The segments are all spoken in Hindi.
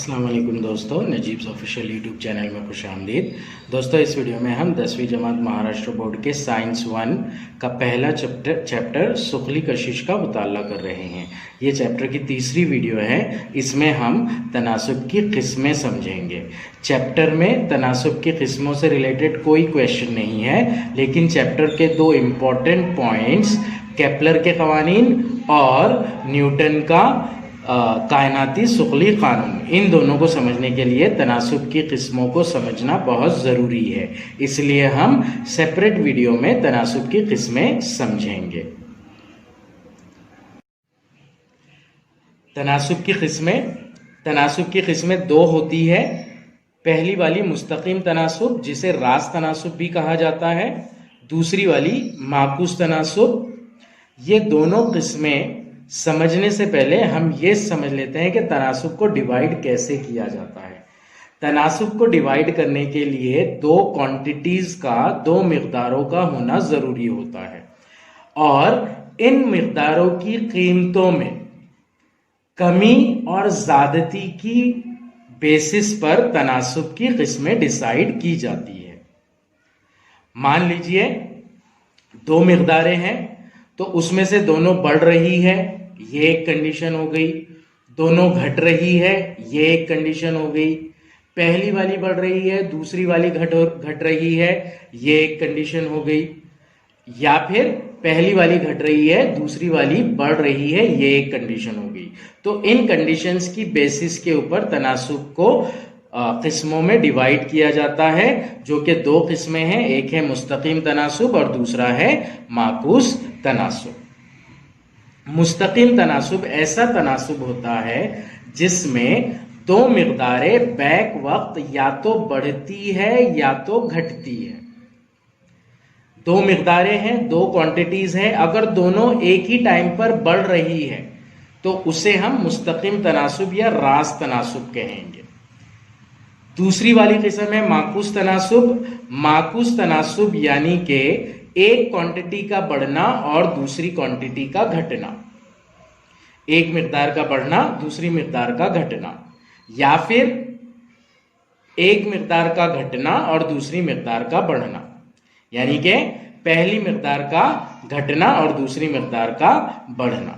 अस्सलाम वालेकुम दोस्तों, नजीब्स ऑफिशियल यूट्यूब चैनल में खुश आमदीद। दोस्तों, इस वीडियो में हम 10वीं जमात महाराष्ट्र बोर्ड के साइंस 1 का पहला चैप्टर सुखली कशिश का मुताला कर रहे हैं। ये चैप्टर की तीसरी वीडियो है। इसमें हम तनासुब की किस्में समझेंगे। चैप्टर में तनासुब की किस्मों से रिलेटेड कोई क्वेश्चन नहीं है, लेकिन चैप्टर के दो इम्पॉर्टेंट पॉइंट्स केपलर के कवानीन और न्यूटन का कायनाती सुखली कानून, इन दोनों को समझने के लिए तनासुब की किस्मों को समझना बहुत ज़रूरी है। इसलिए हम सेपरेट वीडियो में तनासुब की किस्में समझेंगे। तनासुब की किस्में दो होती है। पहली वाली मुस्तकीम तनासुब, जिसे रास तनासुब भी कहा जाता है। दूसरी वाली माकूस तनासुब। ये दोनों किस्में समझने से पहले हम ये समझ लेते हैं कि तनासुब को डिवाइड कैसे किया जाता है। तनासुब को डिवाइड करने के लिए दो क्वांटिटीज का, दो मिकदारों का होना जरूरी होता है, और इन मिकदारों की कीमतों में कमी और ज्यादती की बेसिस पर तनासुब की किस्में डिसाइड की जाती है। मान लीजिए दो मिकदारें हैं, तो उसमें से दोनों बढ़ रही है, ये एक कंडीशन हो गई। दोनों घट रही है, ये एक कंडीशन हो गई। पहली वाली बढ़ रही है, दूसरी वाली घट रही है, ये एक कंडीशन हो गई। या फिर पहली वाली घट रही है, दूसरी वाली बढ़ रही है, ये एक कंडीशन हो गई। तो इन कंडीशंस की बेसिस के ऊपर तनासुब को किस्मों में डिवाइड किया जाता है, जो कि दो किस्में हैं। एक है मुस्तकीम तनासुब और दूसरा है माकूस तनासुब। मुस्तकीम तनासुब ऐसा तनासुब होता है जिसमें दो मिकदारें बैक वक्त या तो बढ़ती है या तो घटती है। दो मिकदारें हैं, दो क्वांटिटीज हैं, अगर दोनों एक ही टाइम पर बढ़ रही है तो उसे हम मुस्तकीम तनासुब या रास तनासुब कहेंगे। दूसरी वाली किस्म है माकूस तनासुब। माकूस तनासुब यानी कि एक क्वांटिटी का बढ़ना और दूसरी क्वांटिटी का घटना, एक मिकदार का बढ़ना दूसरी मिकदार का घटना, या फिर एक मिकदार का घटना और दूसरी मिकदार का बढ़ना, यानी कि पहली मिकदार का घटना और दूसरी मिकदार का बढ़ना।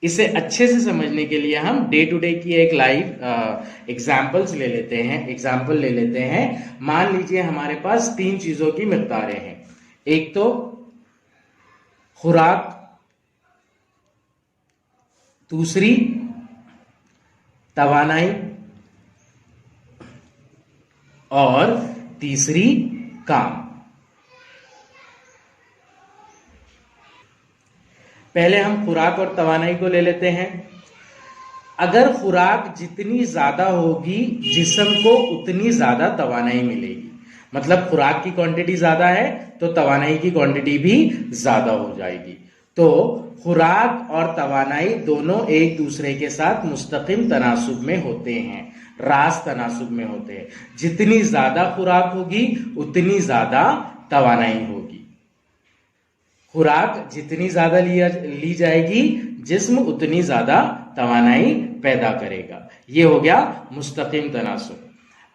इसे अच्छे से समझने के लिए हम डे टू डे की एक लाइव एग्जाम्पल ले लेते हैं। मान लीजिए हमारे पास तीन चीजों की मिकदारें हैं। एक तो खुराक, दूसरी तवानाई और तीसरी काम। पहले हम खुराक और तवानाई को ले लेते हैं। अगर खुराक जितनी ज्यादा होगी, जिस्म को उतनी ज्यादा तवानाई मिलेगी। मतलब खुराक की क्वांटिटी ज्यादा है तो तवानाई की क्वांटिटी भी ज्यादा हो जाएगी। तो खुराक और तवानाई दोनों एक दूसरे के साथ मुस्तकीम तनासुब में होते हैं, रास तनासुब में होते हैं। जितनी ज्यादा खुराक होगी उतनी ज्यादा तवानाई होगी। खुराक जितनी ज्यादा ली जाएगी, जिस्म उतनी ज्यादा तवानाई पैदा करेगा। ये हो गया मुस्तकीम तनासुब।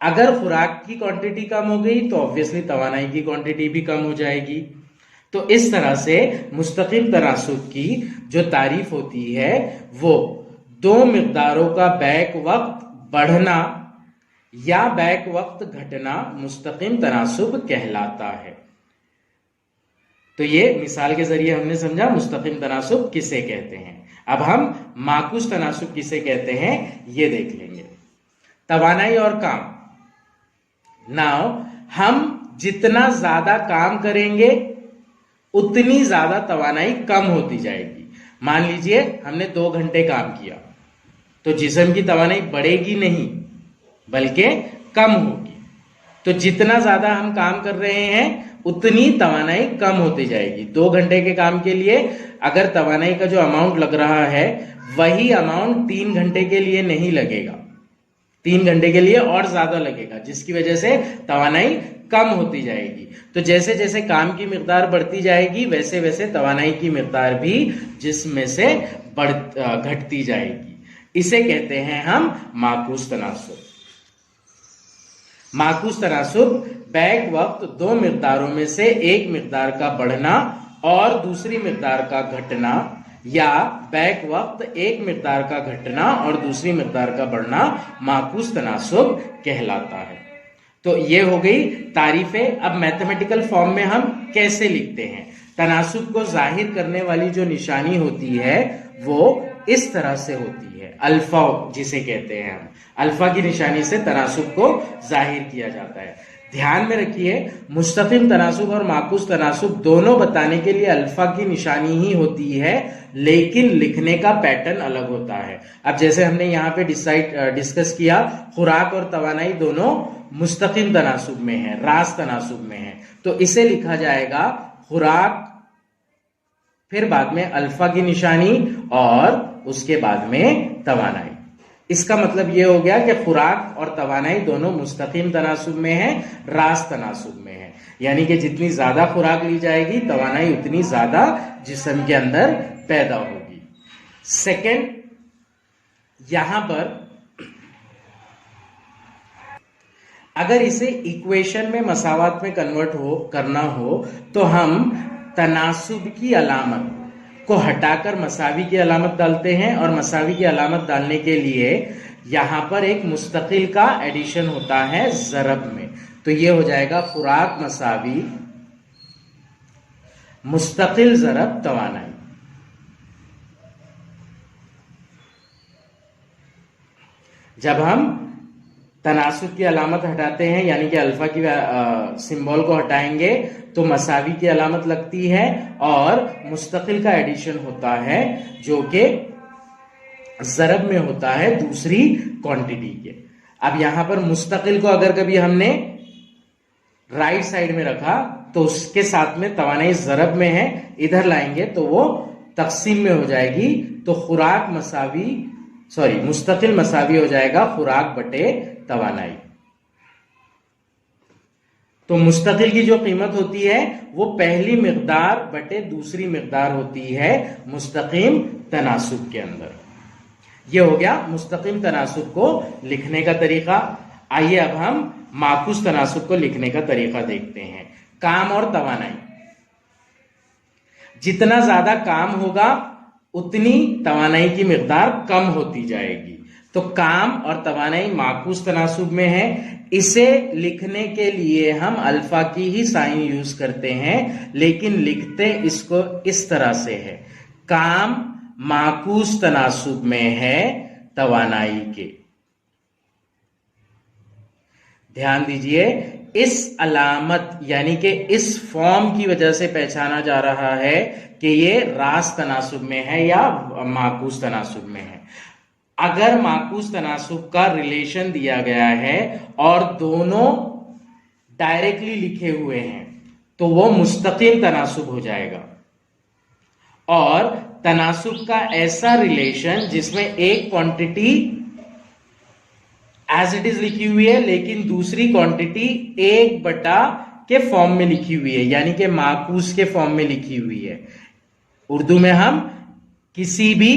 अगर खुराक की क्वांटिटी कम हो गई तो ऑब्वियसली तवानाई की क्वांटिटी भी कम हो जाएगी। तो इस तरह से मुस्तकीम तनासुब की जो तारीफ होती है वो दो मिकदारों का बैक वक्त बढ़ना या बैक वक्त घटना मुस्तकीम तनासुब कहलाता है। तो ये मिसाल के जरिए हमने समझा मुस्तकीम तनासुब किसे कहते हैं। अब हम माकूस तनासुब किसे कहते हैं ये देख लेंगे। तवानाई और काम। नाउ हम जितना ज्यादा काम करेंगे उतनी ज्यादा तवानाई कम होती जाएगी। मान लीजिए हमने 2 घंटे काम किया तो जिस्म की तवानाई बढ़ेगी नहीं बल्कि कम होगी। तो जितना ज्यादा हम काम कर रहे हैं उतनी तवानाई कम होती जाएगी। 2 घंटे के काम के लिए अगर तवानाई का जो अमाउंट लग रहा है वही अमाउंट 3 घंटे के लिए नहीं लगेगा, 3 घंटे के लिए और ज्यादा लगेगा, जिसकी वजह से तवानाई कम होती जाएगी। तो जैसे जैसे काम की मिकदार बढ़ती जाएगी वैसे वैसे तवानाई की मिकदार भी जिस्म से घटती जाएगी। इसे कहते हैं हम माकूस तनासुब। माकूस तनासुब बैक वक्त दो मिकदारों में से एक मिकदार का बढ़ना और दूसरी मिकदार का घटना, या बैक वक्त एक मिकदार का घटना और दूसरी मिकदार का बढ़ना माकूस तनासुब कहलाता है। तो ये हो गई तारीफें। अब मैथमेटिकल फॉर्म में हम कैसे लिखते हैं? तनासुब को जाहिर करने वाली जो निशानी होती है वो इस तरह से होती है, अल्फा जिसे कहते हैं हम। अल्फा की निशानी से तनासुब को जाहिर किया जाता है। ध्यान में रखिए, मुस्तकिम तनासुब और माकूस तनासुब दोनों बताने के लिए अल्फा की निशानी ही होती है, लेकिन लिखने का पैटर्न अलग होता है। अब जैसे हमने यहाँ पे डिस्कस किया, खुराक और तवानाई दोनों मुस्तकिम तनासुब में है, रास तनासुब में है, तो इसे लिखा जाएगा खुराक, फिर बाद में अल्फा की निशानी और उसके बाद में तवानाई। इसका मतलब यह हो गया कि खुराक और तवानाई दोनों मुस्तकिम तनासुब में है, रास तनासुब में है। यानी कि जितनी ज्यादा खुराक ली जाएगी तवानाई उतनी ज्यादा जिस्म के अंदर पैदा होगी। सेकंड, यहां पर अगर इसे इक्वेशन में मसावात में कन्वर्ट करना हो तो हम तनासुब की अलामत को हटाकर मसावी की अलामत डालते हैं, और मसावी की अलामत डालने के लिए यहां पर एक मुस्तकिल का एडिशन होता है ज़रब में। तो ये हो जाएगा खुराक मसावी मुस्तकिल ज़रब तवानाई। जब हम तनासुब की अलामत हटाते हैं, यानी कि अल्फा की सिंबल को हटाएंगे, तो मसावी की अलामत लगती है और मुस्तकिल का एडिशन होता है जो कि ज़रब में होता है दूसरी क्वांटिटी के। अब यहां पर मुस्तकिल को अगर कभी हमने राइट साइड में रखा तो उसके साथ में तवानाई ज़रब में है, इधर लाएंगे तो वो तकसीम में हो जाएगी। तो खुराक मुस्तकिल मसावी हो जाएगा खुराक बटे तवानाई। तो मुस्तकिल की जो कीमत होती है वो पहली मिकदार बटे दूसरी मिकदार होती है मुस्तकिम तनासुब के अंदर। ये हो गया मुस्तकिम तनासुब को लिखने का तरीका। आइए अब हम माकूस तनासुब को लिखने का तरीका देखते हैं। काम और तवानाई, जितना ज्यादा काम होगा उतनी तवानाई की मिकदार कम होती जाएगी। तो काम और तवानाई माकूस तनासुब में है। इसे लिखने के लिए हम अल्फा की ही साइन यूज करते हैं, लेकिन लिखते इसको इस तरह से है, काम माकूस तनासुब में है तवानाई के। ध्यान दीजिए, इस अलामत यानी कि इस फॉर्म की वजह से पहचाना जा रहा है कि ये रास तनासुब में है या माकूस तनासुब में है। अगर माकूस तनासुब का रिलेशन दिया गया है और दोनों डायरेक्टली लिखे हुए हैं तो वो मुस्तकिल तनासुब हो जाएगा। और तनासुब का ऐसा रिलेशन जिसमें एक क्वांटिटी एज इट इज लिखी हुई है लेकिन दूसरी क्वांटिटी 1/, के फॉर्म में लिखी हुई है, यानी कि माकूस के फॉर्म में लिखी हुई है। उर्दू में हम किसी भी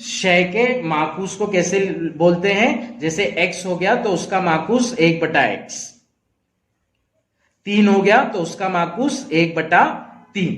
शय के माकूस को कैसे बोलते हैं? जैसे x हो गया तो उसका माकूस 1/x, 3 हो गया तो उसका माकूस 1/3।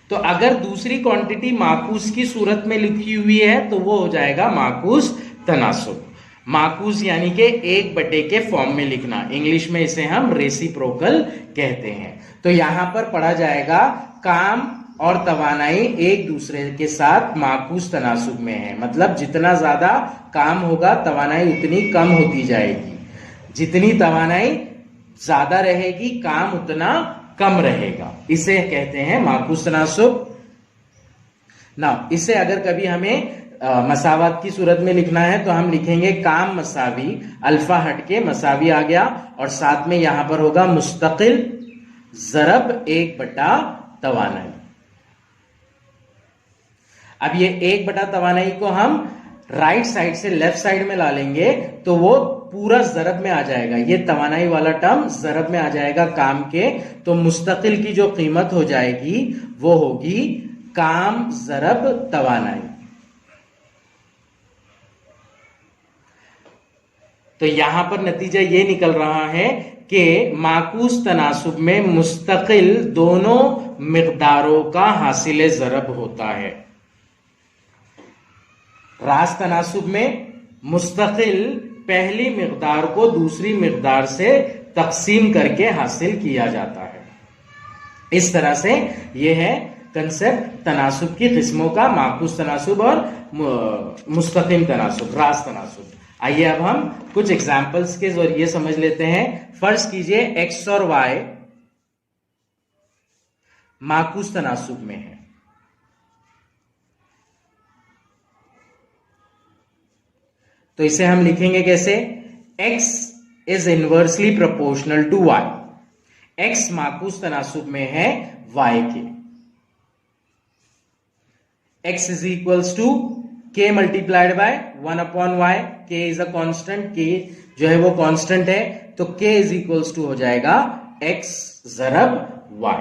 तो अगर दूसरी क्वांटिटी माकूस की सूरत में लिखी हुई है तो वो हो जाएगा माकूस तनासुब। माकूस यानी कि 1/, के फॉर्म में लिखना, इंग्लिश में इसे हम रेसिप्रोकल कहते हैं। तो यहां पर पढ़ा जाएगा काम और तवानाई एक दूसरे के साथ माकूस तनासुब में है। मतलब जितना ज्यादा काम होगा तवानाई उतनी कम होती जाएगी, जितनी तवानाई ज्यादा रहेगी काम उतना कम रहेगा। इसे कहते हैं माकूस तनासुब। ना इसे अगर कभी हमें मसावात की सूरत में लिखना है तो हम लिखेंगे काम मसावी, अल्फा हट के मसावी आ गया और साथ में यहां पर होगा मुस्तकिल ज़रब 1/, तवानाई। अब ये 1/, तवानाई को हम राइट साइड से लेफ्ट साइड में ला लेंगे तो वो पूरा ज़रब में आ जाएगा। ये तवानाई वाला टर्म ज़रब में आ जाएगा काम के। तो मुस्तकिल की जो कीमत हो जाएगी वो होगी काम ज़रब तवानाई। तो यहां पर नतीजा ये निकल रहा है कि माकूस तनासुब में मुस्तकिल दोनों मिकदारों का हासिल ज़रब होता है। रास तनासुब में मुस्तकिल पहली मिकदार को दूसरी मिकदार से तकसीम करके हासिल किया जाता है। इस तरह से यह है कंसेप्ट तनासुब की किस्मों का, माकूस तनासुब और मुस्तकिम तनासुब, रास तनासुब। आइए अब हम कुछ एग्जाम्पल्स के जरिए समझ लेते हैं। फर्ज कीजिए एक्स और वाई माकूस तनासुब में है। तो इसे हम लिखेंगे कैसे? x is inversely proportional to y। x माकूस तनासुब में है y के। x is equals to k multiplied by 1/y। k is a constant, k जो है वो कांस्टेंट है, तो k इज इक्वल्स टू हो जाएगा x ज़रब y।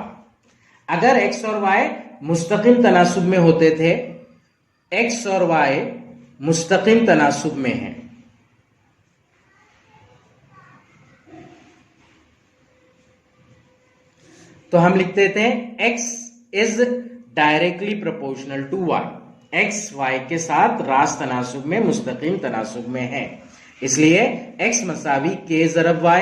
अगर x और y मुस्तकिल तनासुब में होते थे, x और y मुस्तकिल तनासुब में है, तो हम लिखते थे x is directly proportional to y। x y के साथ रास तनासुब में, मुस्तकिल तनासुब में है, इसलिए x मसावी k ज़रब y,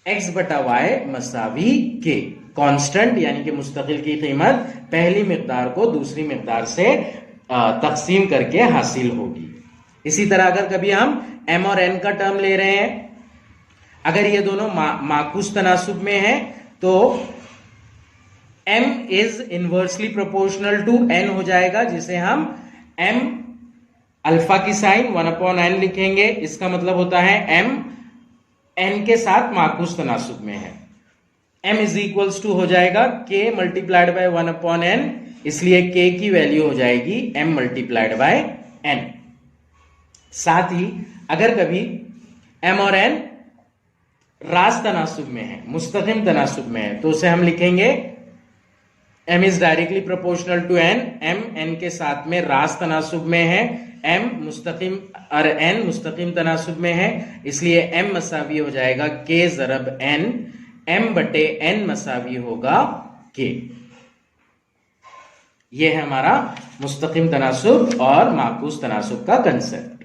x बटा y मसावी k। कांस्टेंट यानी कि मुस्तकिल की कीमत पहली मिकदार को दूसरी मिकदार से तकसीम करके हासिल होगी। इसी तरह अगर कभी हम m और n का टर्म ले रहे हैं, अगर ये दोनों माकूस तनासुब में है, तो m is inversely proportional to n हो जाएगा, जिसे हम m अल्फा की साइन 1/n लिखेंगे। इसका मतलब होता है m n के साथ माकूस तनासुब में है। m इज इक्वल्स टू हो जाएगा k मल्टीप्लाइड बाय 1/n, इसलिए k की वैल्यू हो जाएगी m मल्टीप्लाइड बाय n। साथ ही अगर कभी m और n रास तनासुब में है, मुस्तकिम तनासुब में है, तो उसे हम लिखेंगे m is directly proportional to n। m n के साथ में रास तनासुब में है, m मुस्तकिम और n मुस्तकिम तनासुब में है, इसलिए m मसावी हो जाएगा k ज़रब n। m बटे n मसावी होगा k। यह है हमारा मुस्तकिम तनासुब और माकूस तनासुब का कंसेप्ट।